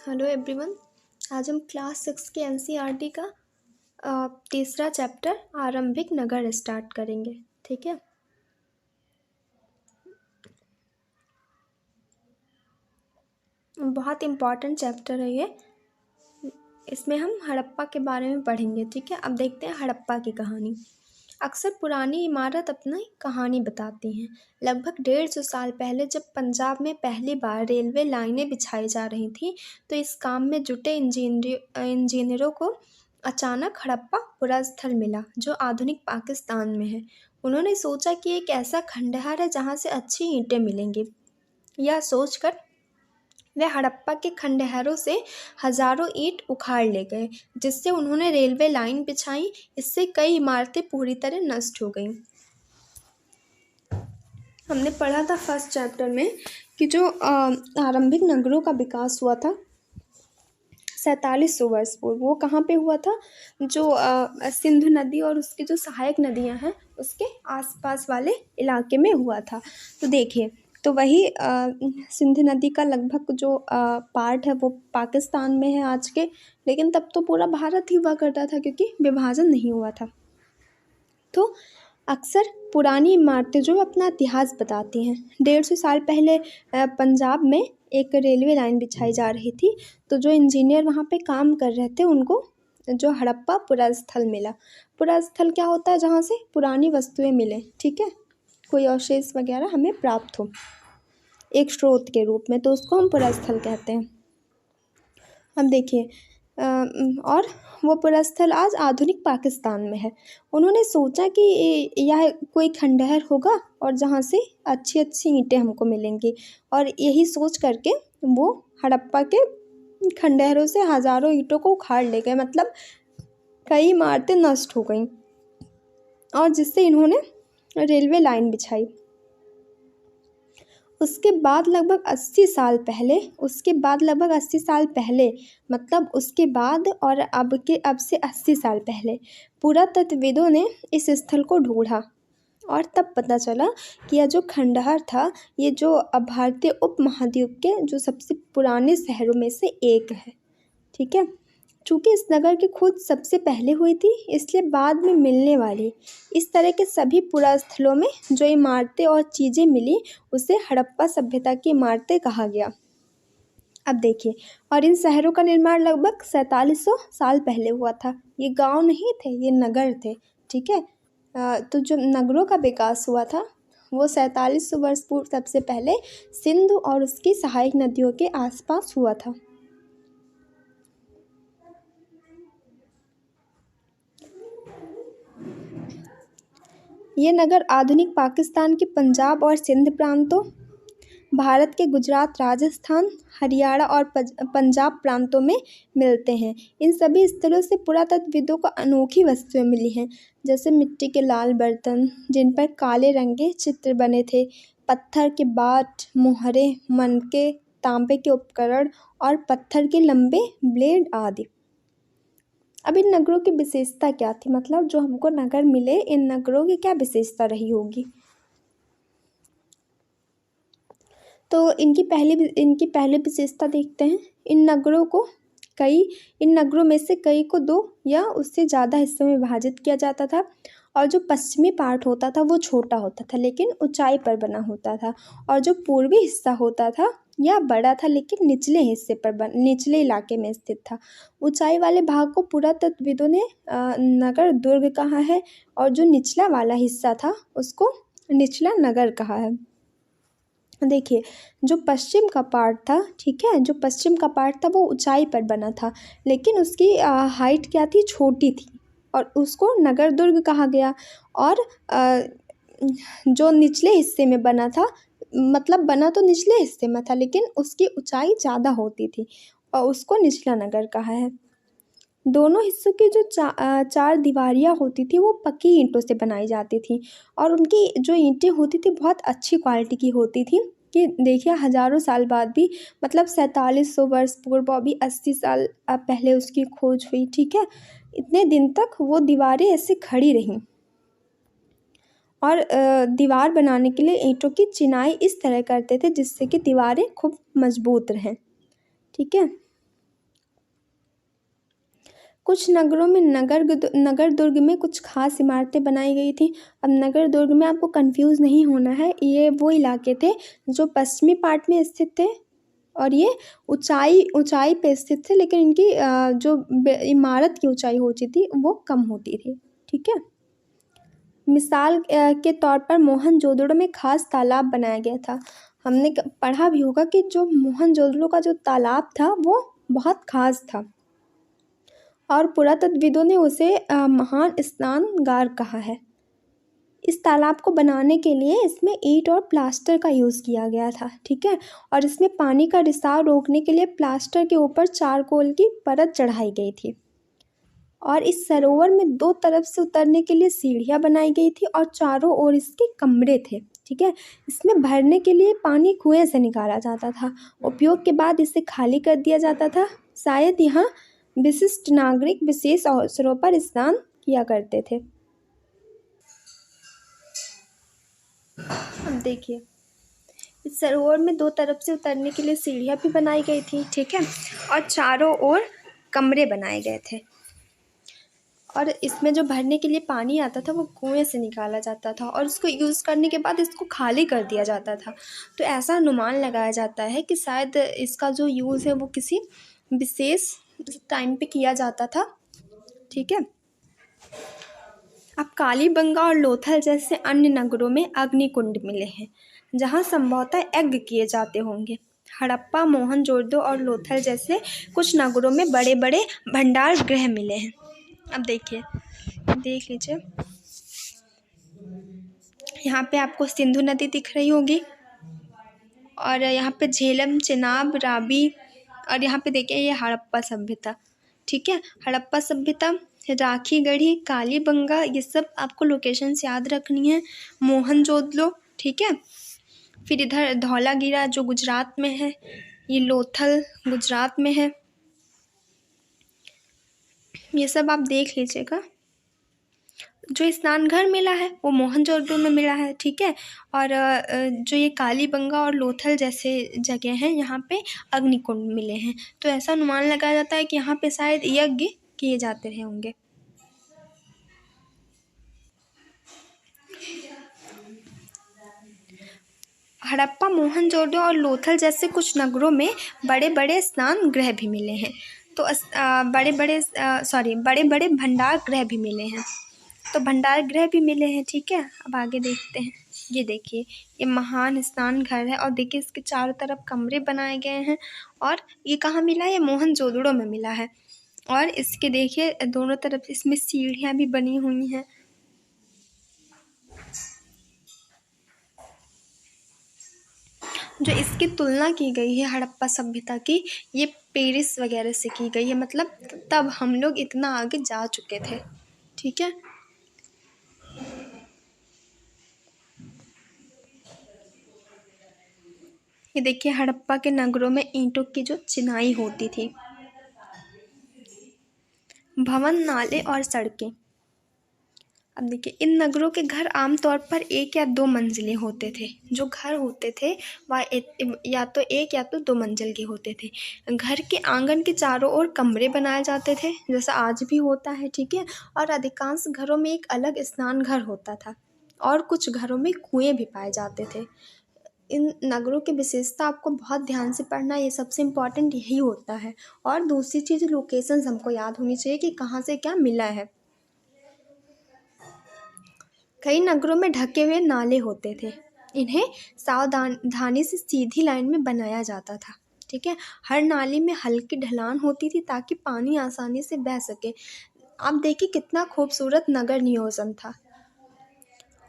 Hello everyone. आज हम class 6 के एनसीईआरटी का तीसरा चैप्टर आरंभिक नगर स्टार्ट करेंगे। ठीक है, बहुत इम्पॉर्टेंट चैप्टर है ये। इसमें हम हड़प्पा के बारे में पढ़ेंगे। ठीक है, अब देखते हैं हड़प्पा की कहानी। अक्सर पुरानी इमारत अपनी कहानी बताती हैं। लगभग 150 साल पहले जब पंजाब में पहली बार रेलवे लाइनें बिछाई जा रही थी, तो इस काम में जुटे इंजीनियरों को अचानक हड़प्पा पूरा स्थल मिला, जो आधुनिक पाकिस्तान में है। उन्होंने सोचा कि एक ऐसा खंडहर है जहाँ से अच्छी ईंटें मिलेंगी। यह सोचकर वे हड़प्पा के खंडहरों से हजारों ईंट उखाड़ ले गए, जिससे उन्होंने रेलवे लाइन बिछाई। इससे कई इमारतें पूरी तरह नष्ट हो गईं। हमने पढ़ा था फर्स्ट चैप्टर में कि जो आरंभिक नगरों का विकास हुआ था 4700 वर्ष पूर्व, वो कहाँ पे हुआ था? जो सिंधु नदी और उसकी जो सहायक नदियाँ हैं उसके आसपास वाले इलाके में हुआ था। तो देखिए, तो वही सिंधु नदी का लगभग जो पार्ट है वो पाकिस्तान में है आज के, लेकिन तब तो पूरा भारत ही हुआ करता था क्योंकि विभाजन नहीं हुआ था। तो अक्सर पुरानी इमारतें जो अपना इतिहास बताती हैं। 150 साल पहले पंजाब में एक रेलवे लाइन बिछाई जा रही थी, तो जो इंजीनियर वहाँ पे काम कर रहे थे उनको जो हड़प्पा पुरास्थल मिला। पुरास्थल क्या होता है? जहाँ से पुरानी वस्तुएं मिले, ठीक है, कोई अवशेष वगैरह हमें प्राप्त हो एक स्रोत के रूप में, तो उसको हम पुरास्थल कहते हैं। अब देखिए, और वो पुरास्थल आज आधुनिक पाकिस्तान में है। उन्होंने सोचा कि यह कोई खंडहर होगा और जहाँ से अच्छी अच्छी ईंटें हमको मिलेंगी, और यही सोच करके वो हड़प्पा के खंडहरों से हजारों ईंटों को उखाड़ ले गए। मतलब कई इमारतें नष्ट हो गईं, और जिससे इन्होंने रेलवे लाइन बिछाई। उसके बाद लगभग 80 साल पहले मतलब उसके बाद और अब से 80 साल पहले पुरातत्वविदों ने इस स्थल को ढूंढा, और तब पता चला कि यह जो खंडहर था ये जो भारतीय उपमहाद्वीप के जो सबसे पुराने शहरों में से एक है। ठीक है, चूँकि इस नगर की खोज सबसे पहले हुई थी, इसलिए बाद में मिलने वाली इस तरह के सभी पुरास्थलों में जो इमारतें और चीज़ें मिली उसे हड़प्पा सभ्यता की इमारतें कहा गया। अब देखिए, और इन शहरों का निर्माण लगभग 4700 साल पहले हुआ था। ये गांव नहीं थे, ये नगर थे। ठीक है, तो जो नगरों का विकास हुआ था वो 4700 वर्ष पूर्व सबसे पहले सिंधु और उसकी सहायक नदियों के आसपास हुआ था। ये नगर आधुनिक पाकिस्तान के पंजाब और सिंध प्रांतों, भारत के गुजरात, राजस्थान, हरियाणा और पंजाब प्रांतों में मिलते हैं। इन सभी स्थलों से पुरातत्वविदों को अनोखी वस्तुएं मिली हैं, जैसे मिट्टी के लाल बर्तन जिन पर काले रंग के चित्र बने थे, पत्थर के बाट, मोहरे, मनके, तांबे के उपकरण और पत्थर के लंबे ब्लेड आदि। अब इन नगरों की विशेषता क्या थी? मतलब जो हमको नगर मिले, इन नगरों की क्या विशेषता रही होगी? तो इनकी पहले विशेषता देखते हैं। इन नगरों में से कई को 2 या उससे ज़्यादा हिस्सों में विभाजित किया जाता था, और जो पश्चिमी पार्ट होता था वो छोटा होता था लेकिन ऊंचाई पर बना होता था, और जो पूर्वी हिस्सा होता था यह बड़ा था लेकिन निचले इलाके में स्थित था। ऊंचाई वाले भाग को पुरातत्वविदों ने नगर दुर्ग कहा है, और जो निचला वाला हिस्सा था उसको निचला नगर कहा है। देखिए, जो पश्चिम का पार्ट था, ठीक है, जो पश्चिम का पार्ट था वो ऊंचाई पर बना था लेकिन उसकी हाइट क्या थी? छोटी थी, और उसको नगर दुर्ग कहा गया। और जो निचले हिस्से में बना था, मतलब बना तो निचले हिस्से में था लेकिन उसकी ऊंचाई ज़्यादा होती थी, और उसको निचला नगर कहा है। दोनों हिस्सों की जो चार दीवारियाँ होती थी वो पक्की ईंटों से बनाई जाती थी, और उनकी जो ईंटें होती थी बहुत अच्छी क्वालिटी की होती थी कि देखिए हज़ारों साल बाद भी, मतलब 4700 वर्ष पूर्व, अभी 80 साल पहले उसकी खोज हुई। ठीक है, इतने दिन तक वो दीवारें ऐसे खड़ी रहीं, और दीवार बनाने के लिए ईंटों की चिनाई इस तरह करते थे जिससे कि दीवारें खूब मजबूत रहें। ठीक है, कुछ नगरों में नगर दुर्ग में कुछ खास इमारतें बनाई गई थी। अब नगर दुर्ग में आपको कंफ्यूज नहीं होना है, ये वो इलाके थे जो पश्चिमी पार्ट में स्थित थे और ये ऊंचाई पे स्थित थे, लेकिन इनकी जो इमारत की ऊंचाई होती थी वो कम होती थी। ठीक है। मिसाल के तौर पर मोहनजोदड़ो में खास तालाब बनाया गया था। हमने पढ़ा भी होगा कि जो मोहनजोदड़ो का जो तालाब था वो बहुत खास था और पुरातत्वविदों ने उसे महान स्नानगार कहा है। इस तालाब को बनाने के लिए इसमें ईंट और प्लास्टर का यूज़ किया गया था। ठीक है। और इसमें पानी का रिसाव रोकने के लिए प्लास्टर के ऊपर चारकोल की परत चढ़ाई गई थी और इस सरोवर में दो तरफ से उतरने के लिए सीढ़ियाँ बनाई गई थी और चारों ओर इसके कमरे थे। ठीक है। इसमें भरने के लिए पानी कुएं से निकाला जाता था। उपयोग के बाद इसे खाली कर दिया जाता था। शायद यहाँ विशिष्ट नागरिक विशेष अवसरों पर स्नान किया करते थे। अब देखिए, इस सरोवर में दो तरफ से उतरने के लिए सीढ़ियाँ भी बनाई गई थी। ठीक है। और चारों ओर कमरे बनाए गए थे और इसमें जो भरने के लिए पानी आता था वो कुएं से निकाला जाता था और उसको यूज़ करने के बाद इसको खाली कर दिया जाता था। तो ऐसा अनुमान लगाया जाता है कि शायद इसका जो यूज़ है वो किसी विशेष टाइम पे किया जाता था। ठीक है। अब कालीबंगा और लोथल जैसे अन्य नगरों में अग्निकुंड मिले हैं जहाँ संभवतः यज्ञ किए जाते होंगे। हड़प्पा, मोहनजोदड़ो और लोथल जैसे कुछ नगरों में बड़े बड़े भंडार गृह मिले हैं। अब देखिए, देख लीजिए, यहाँ पे आपको सिंधु नदी दिख रही होगी और यहाँ पे झेलम, चेनाब, रावी और यहाँ पे देखिए ये हड़प्पा सभ्यता। ठीक है। हड़प्पा सभ्यता, राखी गढ़ी, कालीबंगा, ये सब आपको लोकेशंस याद रखनी है। मोहनजोदड़ो। ठीक है। फिर इधर धौलागिरा जो गुजरात में है, ये लोथल गुजरात में है। ये सब आप देख लीजिएगा। जो स्नान घर मिला है वो मोहनजोदड़ो में मिला है। ठीक है। और जो ये कालीबंगा और लोथल जैसे जगह हैं यहाँ पे अग्निकुंड मिले हैं। तो ऐसा अनुमान लगाया जाता है कि यहाँ पे शायद यज्ञ किए जाते रहे होंगे। हड़प्पा, मोहनजोदड़ो और लोथल जैसे कुछ नगरों में बड़े बड़े स्नान गृह भी मिले हैं। तो बड़े बड़े भंडार गृह भी मिले हैं। तो भंडार गृह भी मिले हैं। ठीक है। अब आगे देखते हैं। ये देखिए, ये महान स्नान घर है और देखिए इसके चारों तरफ कमरे बनाए गए हैं और ये कहाँ मिला है? ये मोहनजोदड़ो में मिला है। और इसके देखिए दोनों तरफ इसमें सीढ़ियाँ भी बनी हुई हैं। जो इसकी तुलना की गई है हड़प्पा सभ्यता की, ये पेरिस वगैरह से की गई है। मतलब तब हम लोग इतना आगे जा चुके थे। ठीक है। ये देखिए हड़प्पा के नगरों में ईंटों की जो चिनाई होती थी। भवन, नाले और सड़कें। अब देखिए, इन नगरों के घर आमतौर पर एक या दो मंजिले होते थे। जो घर होते थे वह या तो एक या तो दो मंजिल के होते थे। घर के आंगन के चारों ओर कमरे बनाए जाते थे जैसा आज भी होता है। ठीक है। और अधिकांश घरों में एक अलग स्नान घर होता था और कुछ घरों में कुएं भी पाए जाते थे। इन नगरों की विशेषता आपको बहुत ध्यान से पढ़ना, ये सबसे इम्पॉर्टेंट यही होता है। और दूसरी चीज़, लोकेशंस हमको याद होनी चाहिए कि कहाँ से क्या मिला है। कई नगरों में ढके हुए नाले होते थे। इन्हें सावधानी से सीधी लाइन में बनाया जाता था। ठीक है। हर नाले में हल्की ढलान होती थी ताकि पानी आसानी से बह सके। आप देखिए कितना खूबसूरत नगर नियोजन था।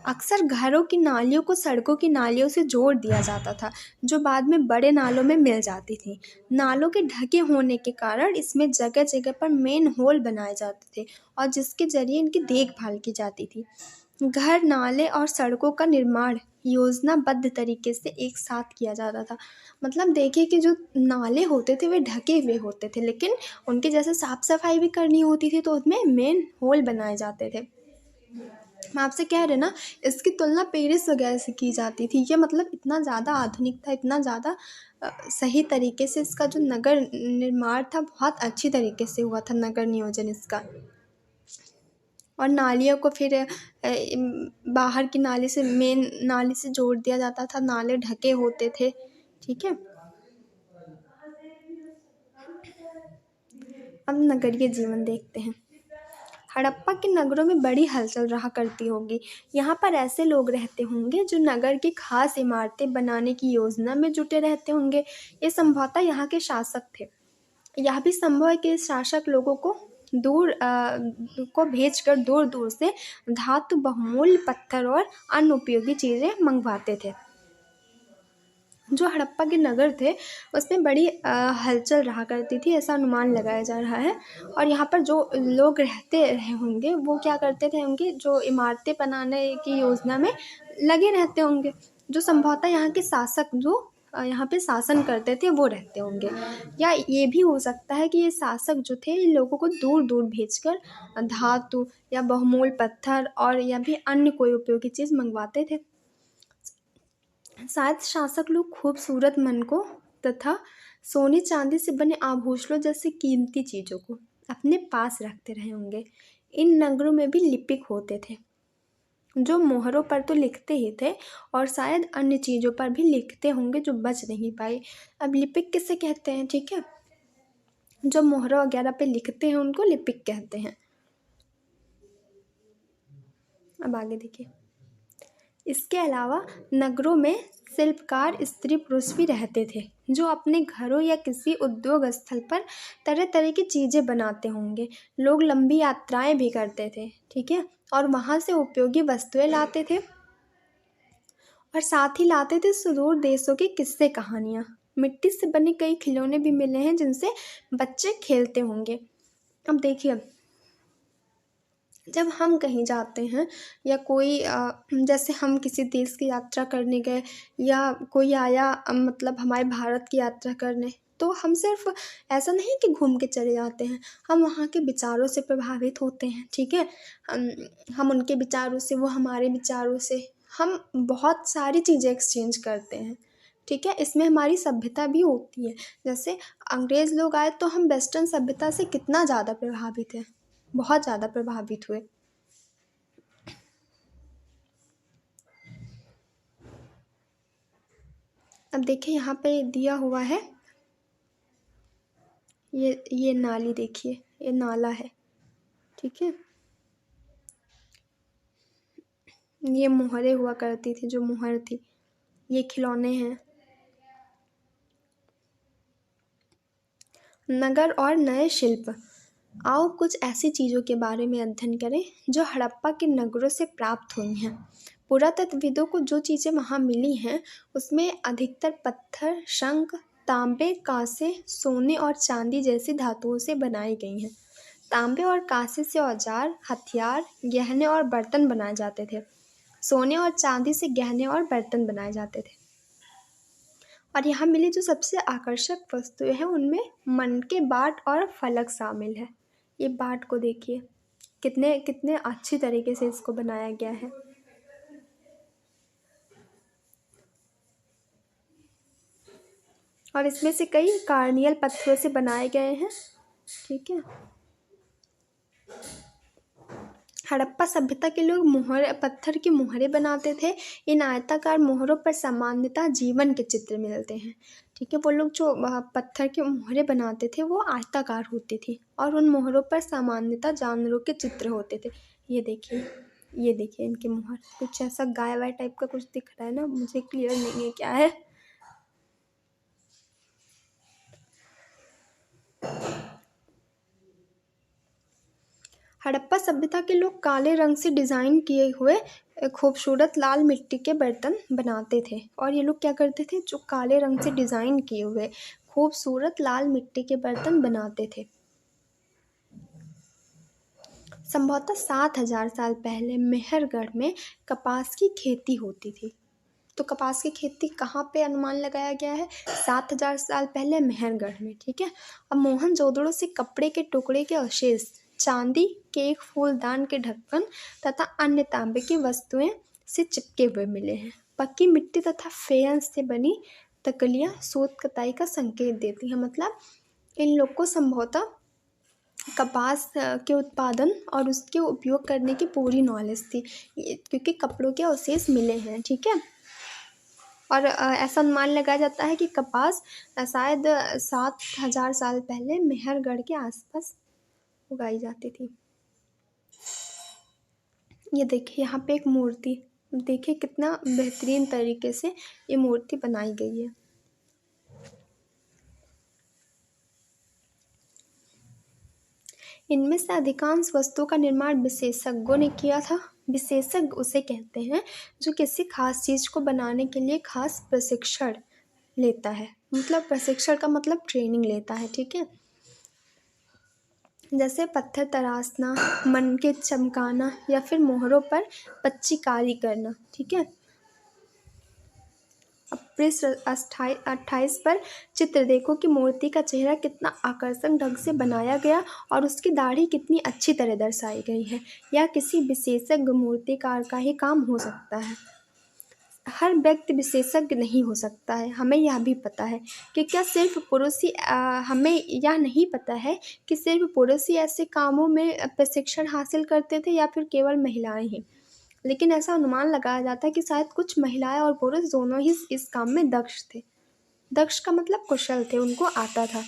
अक्सर घरों की नालियों को सड़कों की नालियों से जोड़ दिया जाता था जो बाद में बड़े नालों में मिल जाती थी। नालों के ढके होने के कारण इसमें जगह जगह पर मेन होल बनाए जाते थे और जिसके जरिए इनकी देखभाल की जाती थी। घर, नाले और सड़कों का निर्माण योजनाबद्ध तरीके से एक साथ किया जाता था। मतलब देखिए कि जो नाले होते थे वे ढके हुए होते थे, लेकिन उनके जैसे साफ सफाई भी करनी होती थी तो उसमें मेन होल बनाए जाते थे। मैं आपसे कह रहे ना, इसकी तुलना पेरिस वगैरह से की जाती थी। ये मतलब इतना ज़्यादा आधुनिक था, इतना ज़्यादा सही तरीके से इसका जो नगर निर्माण था, बहुत अच्छी तरीके से हुआ था नगर नियोजन इसका। और नालियों को फिर बाहर की नाली से, मेन नाली से जोड़ दिया जाता था, नाले ढके होते थे। ठीक है। अब नगरीय जीवन देखते हैं। हड़प्पा के नगरों में बड़ी हलचल रहा करती होगी। यहाँ पर ऐसे लोग रहते होंगे जो नगर की खास इमारतें बनाने की योजना में जुटे रहते होंगे। ये संभवतः यहाँ के शासक थे। यह भी संभव है कि शासक लोगों को भेजकर दूर दूर से धातु, बहुमूल्य पत्थर और अन्य उपयोगी चीज़ें मंगवाते थे। जो हड़प्पा के नगर थे उसमें बड़ी हलचल रहा करती थी, ऐसा अनुमान लगाया जा रहा है। और यहाँ पर जो लोग रहते रहे होंगे वो क्या करते थे होंगे, जो इमारतें बनाने की योजना में लगे रहते होंगे। जो संभवतः यहाँ के शासक जो यहाँ पे शासन करते थे वो रहते होंगे। या ये भी हो सकता है कि ये शासक जो थे इन लोगों को दूर दूर भेजकर धातु या बहुमूल्य पत्थर और या भी अन्य कोई उपयोगी चीज़ मंगवाते थे। शायद शासक लोग खूबसूरत मनकों तथा सोने चांदी से बने आभूषणों जैसे कीमती चीज़ों को अपने पास रखते रहे होंगे। इन नगरों में भी लिपिक होते थे जो मोहरों पर तो लिखते ही थे और शायद अन्य चीज़ों पर भी लिखते होंगे जो बच नहीं पाई। अब लिपिक किसे कहते हैं, ठीक है, जो मोहरों वगैरह पे लिखते हैं उनको लिपिक कहते हैं। अब आगे देखिए। इसके अलावा नगरों में शिल्पकार स्त्री पुरुष भी रहते थे जो अपने घरों या किसी उद्योग स्थल पर तरह तरह की चीज़ें बनाते होंगे। लोग लंबी यात्राएं भी करते थे, ठीक है, और वहाँ से उपयोगी वस्तुएं लाते थे और साथ ही लाते थे सुदूर देशों की किस्से कहानियाँ। मिट्टी से बने कई खिलौने भी मिले हैं जिनसे बच्चे खेलते होंगे। अब देखिए, जब हम कहीं जाते हैं या कोई जैसे हम किसी देश की यात्रा करने गए या कोई आया मतलब हमारे भारत की यात्रा करने, तो हम सिर्फ ऐसा नहीं कि घूम के चले जाते हैं, हम वहाँ के विचारों से प्रभावित होते हैं। ठीक है। हम उनके विचारों से, वो हमारे विचारों से, हम बहुत सारी चीज़ें एक्सचेंज करते हैं। ठीक है। इसमें हमारी सभ्यता भी होती है। जैसे अंग्रेज़ लोग आए तो हम वेस्टर्न सभ्यता से कितना ज़्यादा प्रभावित हैं, बहुत ज़्यादा प्रभावित हुए। अब देखिए यहाँ पे दिया हुआ है, ये नाली देखिए, ये नाला है, ठीक है। ये मोहरें हुआ करती थी, जो मोहर थी, ये खिलौने हैं। नगर और नए शिल्प। आओ कुछ ऐसी चीज़ों के बारे में अध्ययन करें जो हड़प्पा के नगरों से प्राप्त हुई हैं। पुरातत्वविदों को जो चीज़ें वहाँ मिली हैं उसमें अधिकतर पत्थर, शंख, तांबे, कांसे, सोने और चांदी जैसी धातुओं से बनाई गई हैं। तांबे और कांसे से औजार, हथियार, गहने और बर्तन बनाए जाते थे। सोने और चांदी से गहने और बर्तन बनाए जाते थे। और यहाँ मिली जो सबसे आकर्षक वस्तुएं हैं उनमें मनके बाट और फलक शामिल है। ये बाट को देखिए, कितने कितने अच्छी तरीके से इसको बनाया गया है। और इसमें से कई कार्नियल पत्थरों से बनाए गए हैं, ठीक है। हड़प्पा सभ्यता के लोग मोहर पत्थर की मोहरें बनाते थे। इन आयताकार मोहरों पर सामान्यतः जीवन के चित्र मिलते हैं, ठीक है। वो लोग जो पत्थर की मोहरें बनाते थे वो आयताकार होती थी और उन मोहरों पर सामान्यतः जानवरों के चित्र होते थे। ये देखिए, ये देखिए इनकी मोहर, कुछ ऐसा गाय वाय टाइप का कुछ दिख रहा है ना, मुझे क्लियर नहीं है क्या है। हड़प्पा सभ्यता के लोग काले रंग से डिज़ाइन किए हुए खूबसूरत लाल मिट्टी के बर्तन बनाते थे। और ये लोग क्या करते थे, जो काले रंग से डिज़ाइन किए हुए खूबसूरत लाल मिट्टी के बर्तन बनाते थे। संभवतः 7,000 साल पहले मेहरगढ़ में कपास की खेती होती थी। तो कपास की खेती कहाँ पे अनुमान लगाया गया है, 7,000 साल पहले मेहरगढ़ में, ठीक है। अब मोहनजोदड़ो से कपड़े के टुकड़े के अवशेष चांदी के एक फूलदान के ढक्कन तथा अन्य तांबे की वस्तुएं से चिपके हुए मिले हैं। पक्की मिट्टी तथा फेयंस से बनी तकलियां शोध कताई का संकेत देती हैं। मतलब इन लोग को संभवतः कपास के उत्पादन और उसके उपयोग करने की पूरी नॉलेज थी, क्योंकि कपड़ों के अवशेष मिले हैं। ठीक है। और ऐसा अनुमान लगाया जाता है कि कपास शायद 7,000 साल पहले मेहरगढ़ के आसपास उगाई जाती थी। ये देखिए यहाँ पे एक मूर्ति, देखिए कितना बेहतरीन तरीके से ये मूर्ति बनाई गई है। इनमें से अधिकांश वस्तुओं का निर्माण विशेषज्ञों ने किया था। विशेषज्ञ उसे कहते हैं जो किसी खास चीज को बनाने के लिए खास प्रशिक्षण लेता है। मतलब प्रशिक्षण का मतलब ट्रेनिंग लेता है। ठीक है। जैसे पत्थर तराशना, मन के चमकाना या फिर मोहरों पर पच्चीकारी करना। ठीक है। अब पृष्ठ 28 पर चित्र देखो कि मूर्ति का चेहरा कितना आकर्षक ढंग से बनाया गया और उसकी दाढ़ी कितनी अच्छी तरह दर्शाई गई है। यह किसी विशेषज्ञ मूर्तिकार का ही काम हो सकता है। हर व्यक्ति विशेषज्ञ नहीं हो सकता है। हमें यह भी पता है कि क्या सिर्फ पुरुष ही हमें यह नहीं पता है कि सिर्फ पुरुष ही ऐसे कामों में प्रशिक्षण हासिल करते थे या फिर केवल महिलाएं ही। लेकिन ऐसा अनुमान लगाया जाता है कि शायद कुछ महिलाएं और पुरुष दोनों ही इस काम में दक्ष थे। दक्ष का मतलब कुशल थे, उनको आता था।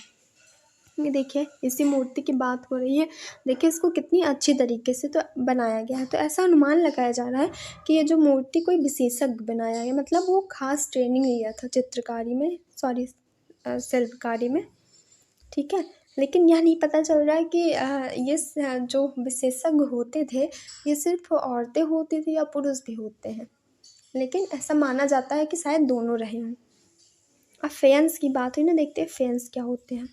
ये देखिए इसी मूर्ति की बात हो रही है। देखिए इसको कितनी अच्छी तरीके से तो बनाया गया है। तो ऐसा अनुमान लगाया जा रहा है कि ये जो मूर्ति कोई विशेषज्ञ बनाया है, मतलब वो खास ट्रेनिंग लिया था चित्रकारी में, सॉरी शिल्पकारी में। ठीक है। लेकिन यह नहीं पता चल रहा है कि ये जो विशेषज्ञ होते थे ये सिर्फ औरतें होती थी या पुरुष भी होते हैं। लेकिन ऐसा माना जाता है कि शायद दोनों रहे हों। अब फेयंस की बात हुई ना, देखते हैं फेयंस क्या होते हैं।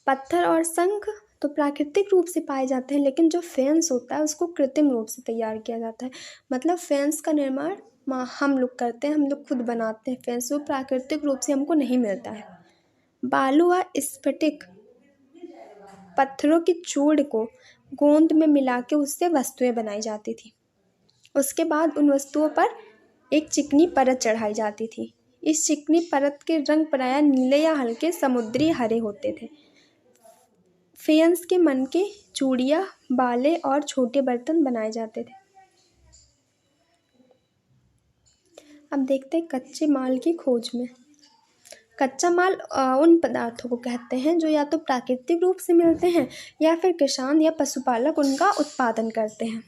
पत्थर और शंख तो प्राकृतिक रूप से पाए जाते हैं, लेकिन जो फेंस होता है उसको कृत्रिम रूप से तैयार किया जाता है। मतलब फेंस का निर्माण हम लोग करते हैं, हम लोग खुद बनाते हैं। फेंस वो प्राकृतिक रूप से हमको नहीं मिलता है। बालू व स्फटिक पत्थरों की चूड़ को गोंद में मिला के उससे वस्तुएं बनाई जाती थी। उसके बाद उन वस्तुओं पर एक चिकनी परत चढ़ाई जाती थी। इस चिकनी परत के रंग प्रायः नीले या हल्के समुद्री हरे होते थे। फेयंस के मन के चूड़ियाँ, बाले और छोटे बर्तन बनाए जाते थे। अब देखते हैं कच्चे माल की खोज में। कच्चा माल उन पदार्थों को कहते हैं जो या तो प्राकृतिक रूप से मिलते हैं या फिर किसान या पशुपालक उनका उत्पादन करते हैं।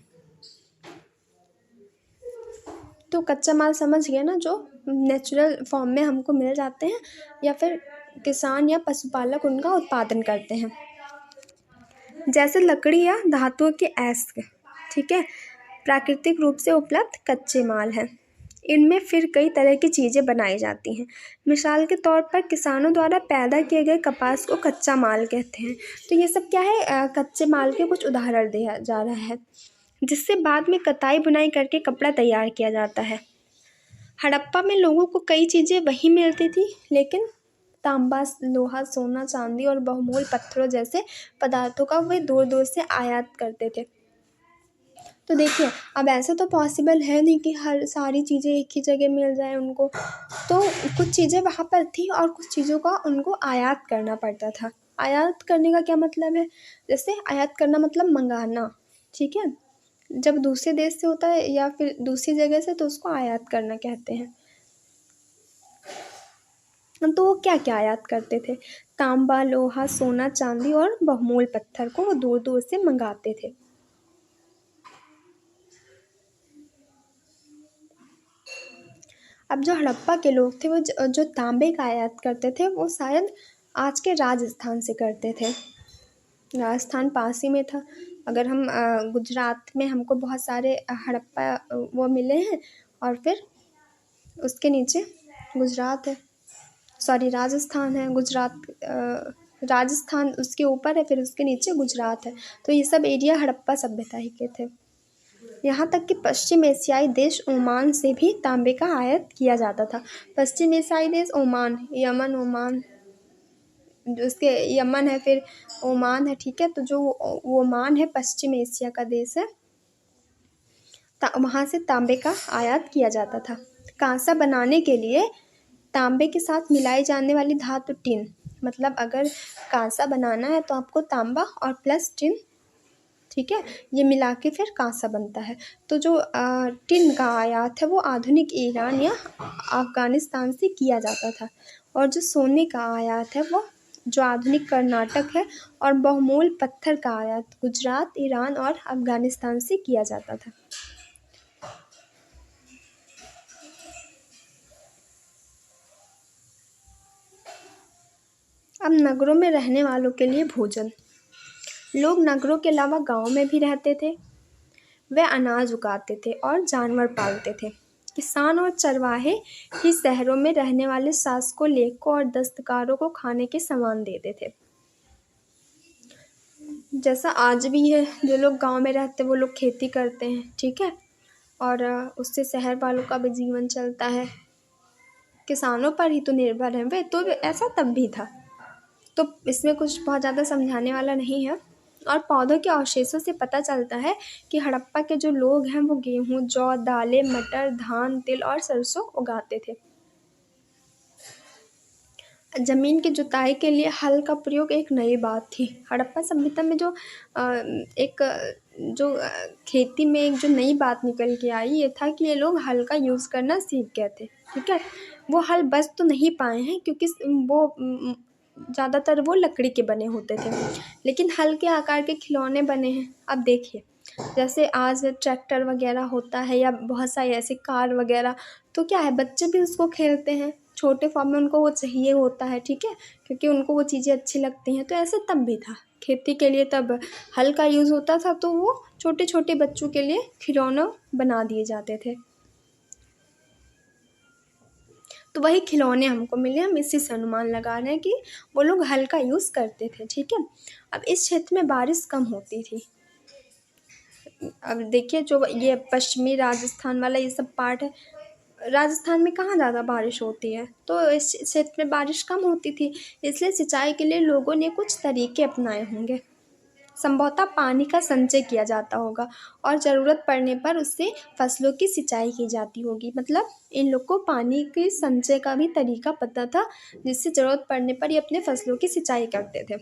तो कच्चा माल समझ गए ना, जो नेचुरल फॉर्म में हमको मिल जाते हैं या फिर किसान या पशुपालक उनका उत्पादन करते हैं। जैसे लकड़ी या धातुओं के अयस्क। ठीक है। प्राकृतिक रूप से उपलब्ध कच्चे माल हैं। इनमें फिर कई तरह की चीज़ें बनाई जाती हैं। मिसाल के तौर पर किसानों द्वारा पैदा किए गए कपास को कच्चा माल कहते हैं। तो ये सब क्या है, कच्चे माल के कुछ उदाहरण दिया जा रहा है, जिससे बाद में कताई बुनाई करके कपड़ा तैयार किया जाता है। हड़प्पा में लोगों को कई चीज़ें वहीं मिलती थी, लेकिन तांबा, लोहा, सोना, चांदी और बहुमूल्य पत्थरों जैसे पदार्थों का वे दूर दूर से आयात करते थे। तो देखिए अब ऐसा तो पॉसिबल है नहीं कि हर सारी चीज़ें एक ही जगह मिल जाए उनको। तो कुछ चीज़ें वहाँ पर थी और कुछ चीज़ों का उनको आयात करना पड़ता था। आयात करने का क्या मतलब है, जैसे आयात करना मतलब मंगाना। ठीक है। जब दूसरे देश से होता है या फिर दूसरी जगह से तो उसको आयात करना कहते हैं। तो वो क्या क्या आयात करते थे, तांबा, लोहा, सोना, चांदी और बहुमूल्य पत्थर को वो दूर दूर से मंगाते थे। अब जो हड़प्पा के लोग थे वो जो तांबे का आयात करते थे वो शायद आज के राजस्थान से करते थे। राजस्थान पास ही में था। अगर हम गुजरात में हमको बहुत सारे हड़प्पा वो मिले हैं, और फिर उसके नीचे गुजरात है, सॉरी राजस्थान है, गुजरात राजस्थान उसके ऊपर है, फिर उसके नीचे गुजरात है। तो ये सब एरिया हड़प्पा सभ्यता ही के थे। यहाँ तक कि पश्चिम एशियाई देश ओमान से भी तांबे का आयात किया जाता था। पश्चिम एशियाई देश ओमान, यमन, ओमान, जो उसके यमन है, फिर ओमान है, ठीक है। तो जो ओमान है पश्चिम एशिया का देश है, वहाँ से तांबे का आयात किया जाता था। कांसा बनाने के लिए तांबे के साथ मिलाई जाने वाली धातु टिन, मतलब अगर कांसा बनाना है तो आपको तांबा और प्लस टिन, ठीक है, ये मिला के फिर कांसा बनता है। तो जो टिन का आयात है वो आधुनिक ईरान या अफ़गानिस्तान से किया जाता था, और जो सोने का आयात है वो जो आधुनिक कर्नाटक है, और बहुमूल्य पत्थर का आयात गुजरात, ईरान और अफ़गानिस्तान से किया जाता था। अब नगरों में रहने वालों के लिए भोजन। लोग नगरों के अलावा गाँव में भी रहते थे। वे अनाज उगाते थे और जानवर पालते थे। किसान और चरवाहे ही शहरों में रहने वाले शासकों, लेखकों और दस्तकारों को खाने के सामान देते थे। जैसा आज भी है, जो लोग गांव में रहते हैं वो लोग खेती करते हैं, ठीक है, और उससे शहर वालों का भी जीवन चलता है। किसानों पर ही तो निर्भर है वे, तो ऐसा तब भी था। तो इसमें कुछ बहुत ज़्यादा समझाने वाला नहीं है। और पौधों के अवशेषों से पता चलता है कि हड़प्पा के जो लोग हैं वो गेहूँ, जौ, दालें, मटर, धान, तिल और सरसों उगाते थे। ज़मीन की जुताई के लिए हल का प्रयोग एक नई बात थी। हड़प्पा सभ्यता में जो खेती में एक जो नई बात निकल के आई, ये था कि ये लोग हल का यूज़ करना सीख गए थे, ठीक है। वो हल बच तो नहीं पाए हैं क्योंकि वो ज़्यादातर वो लकड़ी के बने होते थे, लेकिन हल के आकार के खिलौने बने हैं। अब देखिए, जैसे आज ट्रैक्टर वगैरह होता है या बहुत सारी ऐसी कार वगैरह, तो क्या है, बच्चे भी उसको खेलते हैं, छोटे फॉर्म में उनको वो चाहिए होता है, ठीक है, क्योंकि उनको वो चीज़ें अच्छी लगती हैं। तो ऐसे तब भी था, खेती के लिए तब हल का यूज़ होता था, तो वो छोटे छोटे बच्चों के लिए खिलौना बना दिए जाते थे। तो वही खिलौने हमको मिले, हम इसी से अनुमान लगा रहे हैं कि वो लोग हल का यूज़ करते थे, ठीक है। अब इस क्षेत्र में बारिश कम होती थी। अब देखिए, जो ये पश्चिमी राजस्थान वाला ये सब पार्ट है, राजस्थान में कहाँ ज़्यादा बारिश होती है, तो इस क्षेत्र में बारिश कम होती थी, इसलिए सिंचाई के लिए लोगों ने कुछ तरीके अपनाए होंगे। संभवतः पानी का संचय किया जाता होगा और ज़रूरत पड़ने पर उससे फसलों की सिंचाई की जाती होगी। मतलब इन लोग को पानी के संचय का भी तरीका पता था, जिससे ज़रूरत पड़ने पर ये अपने फसलों की सिंचाई करते थे।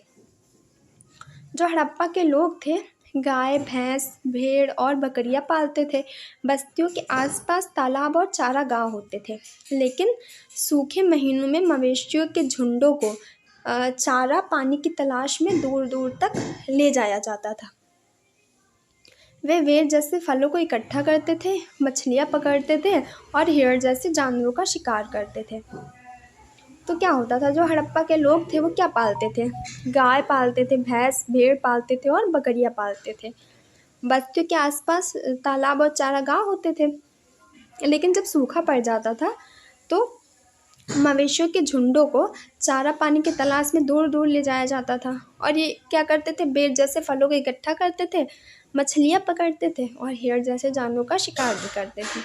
जो हड़प्पा के लोग थे, गाय, भैंस, भेड़ और बकरियां पालते थे। बस्तियों के आसपास तालाब और चारागाह होते थे, लेकिन सूखे महीनों में मवेशियों के झुंडों को चारा पानी की तलाश में दूर दूर तक ले जाया जाता था। वे वेर जैसे फलों को इकट्ठा करते थे, मछलियाँ पकड़ते थे और हिरण जैसे जानवरों का शिकार करते थे। तो क्या होता था, जो हड़प्पा के लोग थे वो क्या पालते थे, गाय पालते थे, भैंस, भेड़ पालते थे और बकरियां पालते थे। बस्तियों के आसपास तालाब और चारागाह होते थे, लेकिन जब सूखा पड़ जाता था तो मवेशियों के झुंडों को चारा पानी की तलाश में दूर दूर ले जाया जाता था। और ये क्या करते थे, बेर जैसे फलों को इकट्ठा करते थे, मछलियाँ पकड़ते थे और हिरण जैसे जानवरों का शिकार भी करते थे।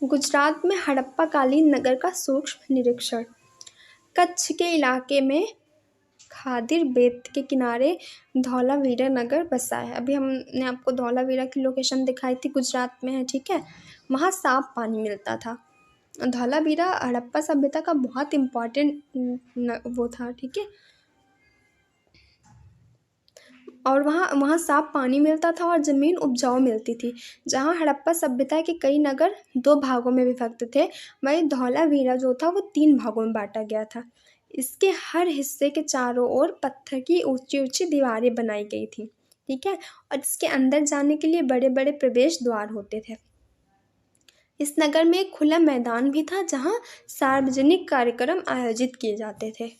गुजरात में हड़प्पा कालीन नगर का सूक्ष्म निरीक्षण। कच्छ के इलाके में खादिर बेट के किनारे धौलावीरा नगर बसा है। अभी हमने आपको धौलावीरा की लोकेशन दिखाई थी, गुजरात में है, ठीक है। वहाँ साफ पानी मिलता था। धौलावीरा हड़प्पा सभ्यता का बहुत इम्पॉर्टेंट वो था, ठीक है। और वहाँ साफ पानी मिलता था और ज़मीन उपजाऊ मिलती थी। जहाँ हड़प्पा सभ्यता के कई नगर 2 भागों में विभक्त थे, वहीं धौलावीरा जो था वो 3 भागों में बांटा गया था। इसके हर हिस्से के चारों ओर पत्थर की ऊंची ऊंची दीवारें बनाई गई थी, ठीक है, और इसके अंदर जाने के लिए बड़े बड़े प्रवेश द्वार होते थे। इस नगर में एक खुला मैदान भी था जहाँ सार्वजनिक कार्यक्रम आयोजित किए जाते थे।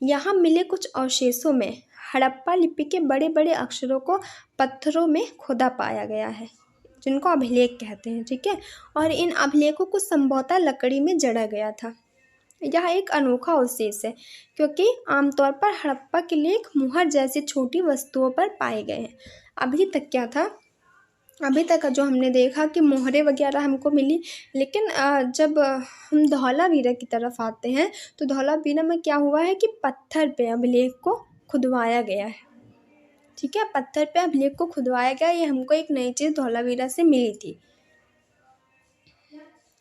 यहाँ मिले कुछ अवशेषों में हड़प्पा लिपि के बड़े बड़े अक्षरों को पत्थरों में खुदा पाया गया है, जिनको अभिलेख कहते हैं, ठीक है। और इन अभिलेखों को संभवतः लकड़ी में जड़ा गया था। यह एक अनोखा अवशेष है क्योंकि आमतौर पर हड़प्पा के लेख मुहर जैसी छोटी वस्तुओं पर पाए गए हैं। अभी तक क्या था अभी तक जो हमने देखा कि मोहरे वगैरह हमको मिली, लेकिन जब हम धौलावीरा की तरफ आते हैं तो धौलावीरा में क्या हुआ है कि पत्थर पे अभिलेख को खुदवाया गया है। ठीक है, पत्थर पे अभिलेख को खुदवाया गया, ये हमको एक नई चीज़ धौलावीरा से मिली थी।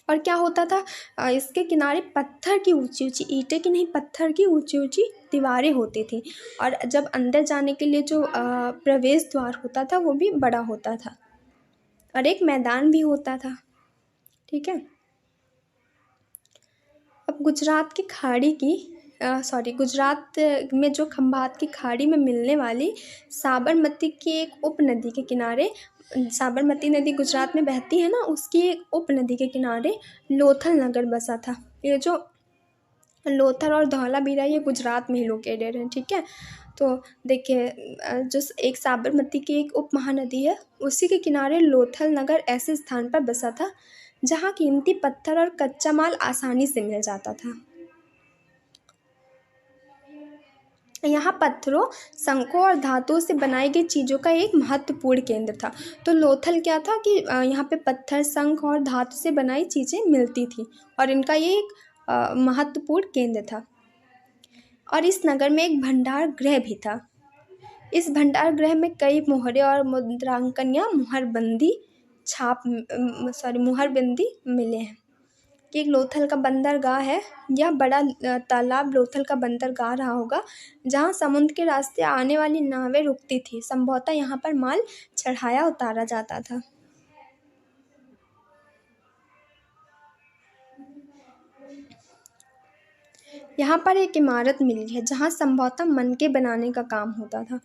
और क्या होता था, इसके किनारे पत्थर की ऊंची ऊंची, ईंटें की नहीं पत्थर की ऊंची ऊंची दीवारें होती थी, और जब अंदर जाने के लिए जो प्रवेश द्वार होता था वो भी बड़ा होता था, और एक मैदान भी होता था। ठीक है, अब गुजरात की खाड़ी की गुजरात में जो खंभात की खाड़ी में मिलने वाली साबरमती की एक उपनदी के किनारे, साबरमती नदी गुजरात में बहती है ना, उसकी एक उपनदी के किनारे लोथल नगर बसा था। ये जो लोथल और धौलावीरा ये गुजरात में ही लोकेटेड है। ठीक है, तो देखिए जो एक साबरमती की एक उप महानदी है, उसी के किनारे लोथल नगर ऐसे स्थान पर बसा था जहाँ कीमती पत्थर और कच्चा माल आसानी से मिल जाता था। यहाँ पत्थरों, शंखों और धातुओं से बनाई गई चीज़ों का एक महत्वपूर्ण केंद्र था। तो लोथल क्या था कि यहाँ पे पत्थर, शंख और धातु से बनाई चीज़ें मिलती थी, और इनका ये एक महत्वपूर्ण केंद्र था। और इस नगर में एक भंडार गृह भी था। इस भंडार गृह में कई मोहरे और मुद्रांकन या मुहरबंदी मिले हैं। कि एक लोथल का बंदरगाह है, या बड़ा तालाब लोथल का बंदरगाह रहा होगा, जहाँ समुद्र के रास्ते आने वाली नावें रुकती थी। संभवतः यहाँ पर माल चढ़ाया उतारा जाता था। यहाँ पर एक इमारत मिली है जहाँ संभवतः मनके बनाने का काम होता था।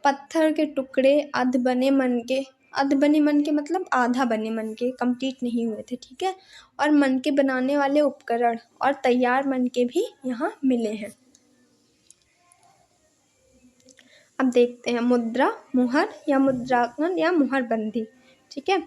पत्थर के टुकड़े, अध बने मनके मतलब आधा बने मनके, कंप्लीट नहीं हुए थे। ठीक है, और मनके बनाने वाले उपकरण और तैयार मनके भी यहाँ मिले हैं। अब देखते हैं मुद्रा, मुहर या मुद्रांकन या मुहरबंदी। ठीक है,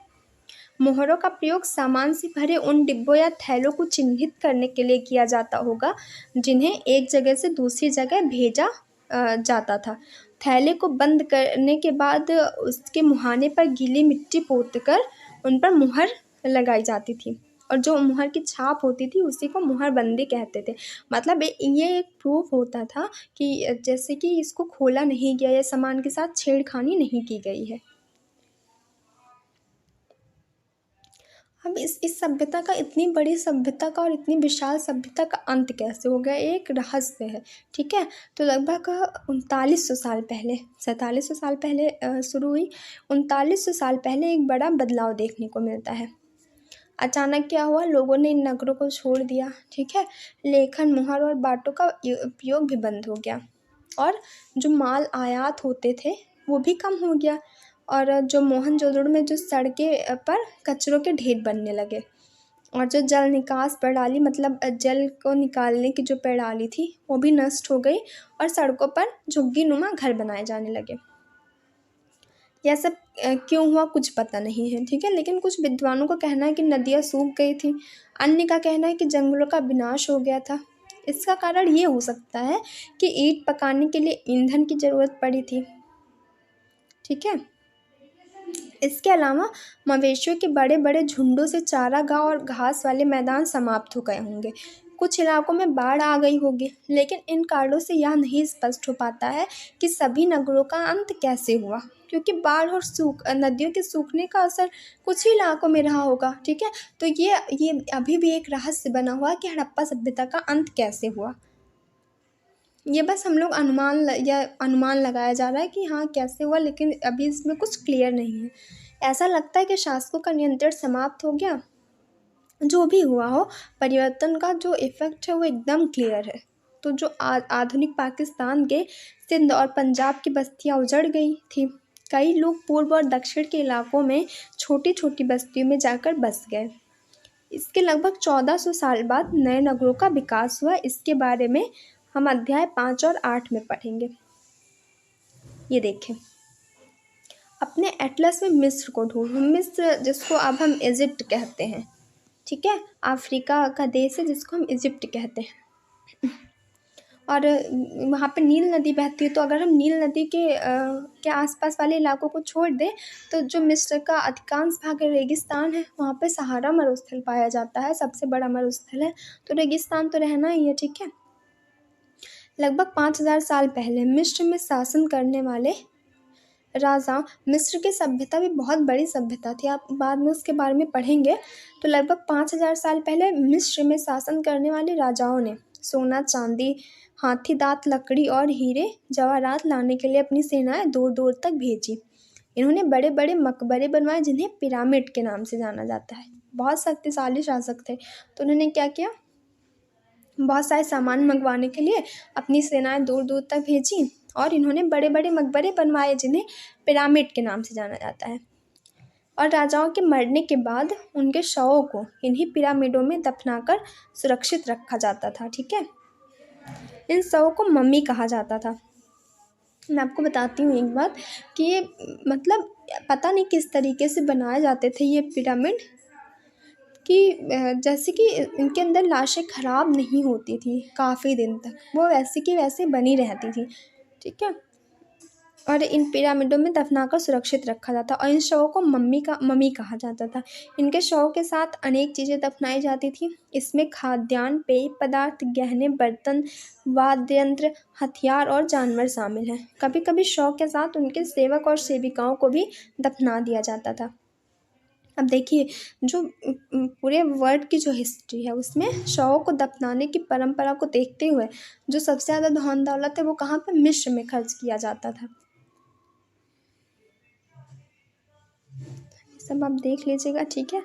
मोहरों का प्रयोग सामान से भरे उन डिब्बों या थैलों को चिन्हित करने के लिए किया जाता होगा जिन्हें एक जगह से दूसरी जगह भेजा जाता था। थैले को बंद करने के बाद उसके मुहाने पर गीली मिट्टी पोतकर उन पर मुहर लगाई जाती थी, और जो मुहर की छाप होती थी उसी को मुहरबंदी कहते थे। मतलब ये एक प्रूफ होता था कि जैसे कि इसको खोला नहीं गया या सामान के साथ छेड़खानी नहीं की गई है। अब इस सभ्यता का, इतनी बड़ी सभ्यता का और इतनी विशाल सभ्यता का अंत कैसे हो गया, एक रहस्य है। ठीक है, तो लगभग 3900 साल पहले, 4700 साल पहले शुरू हुई, 3900 साल पहले एक बड़ा बदलाव देखने को मिलता है। अचानक क्या हुआ, लोगों ने इन नगरों को छोड़ दिया। ठीक है, लेखन, मुहर और बाटों का उपयोग भी बंद हो गया, और जो माल आयात होते थे वो भी कम हो गया, और जो मोहनजोदड़ो में जो सड़कें पर कचरों के ढेर बनने लगे, और जो जल निकास प्रणाली मतलब जल को निकालने की जो प्रणाली थी वो भी नष्ट हो गई, और सड़कों पर झुग्गी नुमा घर बनाए जाने लगे। यह सब क्यों हुआ कुछ पता नहीं है। ठीक है, लेकिन कुछ विद्वानों का कहना है कि नदियाँ सूख गई थी, अन्य का कहना है कि जंगलों का विनाश हो गया था। इसका कारण ये हो सकता है कि ईंट पकाने के लिए ईंधन की ज़रूरत पड़ी थी। ठीक है, इसके अलावा मवेशियों के बड़े बड़े झुंडों से चारागाह और घास वाले मैदान समाप्त हो गए होंगे। कुछ इलाकों में बाढ़ आ गई होगी, लेकिन इन कारणों से यह नहीं स्पष्ट हो पाता है कि सभी नगरों का अंत कैसे हुआ, क्योंकि बाढ़ और नदियों के सूखने का असर कुछ ही इलाकों में रहा होगा। ठीक है, तो ये अभी भी एक रहस्य बना हुआ कि हड़प्पा सभ्यता का अंत कैसे हुआ। ये बस हम लोग अनुमान लगाया जा रहा है कि हाँ कैसे हुआ, लेकिन अभी इसमें कुछ क्लियर नहीं है। ऐसा लगता है कि शासकों का नियंत्रण समाप्त हो गया। जो भी हुआ हो, परिवर्तन का जो इफ़ेक्ट है वो एकदम क्लियर है। तो जो आधुनिक पाकिस्तान के सिंध और पंजाब की बस्तियाँ उजड़ गई थी। कई लोग पूर्व और दक्षिण के इलाकों में छोटी छोटी बस्तियों में जाकर बस गए। इसके लगभग 1400 साल बाद नए नगरों का विकास हुआ। इसके बारे में हम अध्याय 5 और 8 में पढ़ेंगे। ये देखें, अपने एटलस में मिस्र को ढूंढो। मिस्र जिसको अब हम इजिप्ट कहते हैं। ठीक है, अफ्रीका का देश है जिसको हम इजिप्ट कहते हैं। और वहाँ पे नील नदी बहती है। तो अगर हम नील नदी के आसपास वाले इलाकों को छोड़ दें तो जो मिस्र का अधिकांश भाग रेगिस्तान है, वहाँ पे सहारा मरुस्थल पाया जाता है, सबसे बड़ा मरुस्थल है। तो रेगिस्तान तो रहना ही है, ठीक है। लगभग 5000 साल पहले मिस्र में शासन करने वाले राजा, मिस्र की सभ्यता भी बहुत बड़ी सभ्यता थी, आप बाद में उसके बारे में पढ़ेंगे। तो लगभग 5000 साल पहले मिस्र में शासन करने वाले राजाओं ने सोना, चांदी, हाथी दांत, लकड़ी और हीरे जवाहरात लाने के लिए अपनी सेनाएं दूर दूर तक भेजी। इन्होंने बड़े बड़े मकबरे बनवाए जिन्हें पिरामिड के नाम से जाना जाता है। बहुत शक्तिशाली शासक थे। तो उन्होंने क्या किया, बहुत सारे सामान मंगवाने के लिए अपनी सेनाएं दूर दूर तक भेजी और इन्होंने बड़े बड़े मकबरे बनवाए जिन्हें पिरामिड के नाम से जाना जाता है। और राजाओं के मरने के बाद उनके शवों को इन्हीं पिरामिडों में दफनाकर सुरक्षित रखा जाता था, ठीक है। इन शवों को मम्मी कहा जाता था। मैं आपको बताती हूँ एक बात कि ये मतलब पता नहीं किस तरीके से बनाए जाते थे ये पिरामिड, कि जैसे कि इनके अंदर लाशें ख़राब नहीं होती थी काफ़ी दिन तक, वो वैसे की वैसे बनी रहती थी, ठीक है। और इन पिरामिडों में दफनाकर सुरक्षित रखा जाता और इन शवों को मम्मी कहा जाता था। इनके शवों के साथ अनेक चीज़ें दफनाई जाती थी। इसमें खाद्यान्न, पेय पदार्थ, गहने, बर्तन, वाद्य यंत्र, हथियार और जानवर शामिल हैं। कभी कभी शव के साथ उनके सेवक और सेविकाओं को भी दफना दिया जाता था। अब देखिए, जो पूरे वर्ल्ड की जो हिस्ट्री है उसमें शवों को दफनाने की परंपरा को देखते हुए जो सबसे ज़्यादा धन दौलत है वो कहाँ पे, मिस्र में खर्च किया जाता था। सब आप देख लीजिएगा, ठीक है।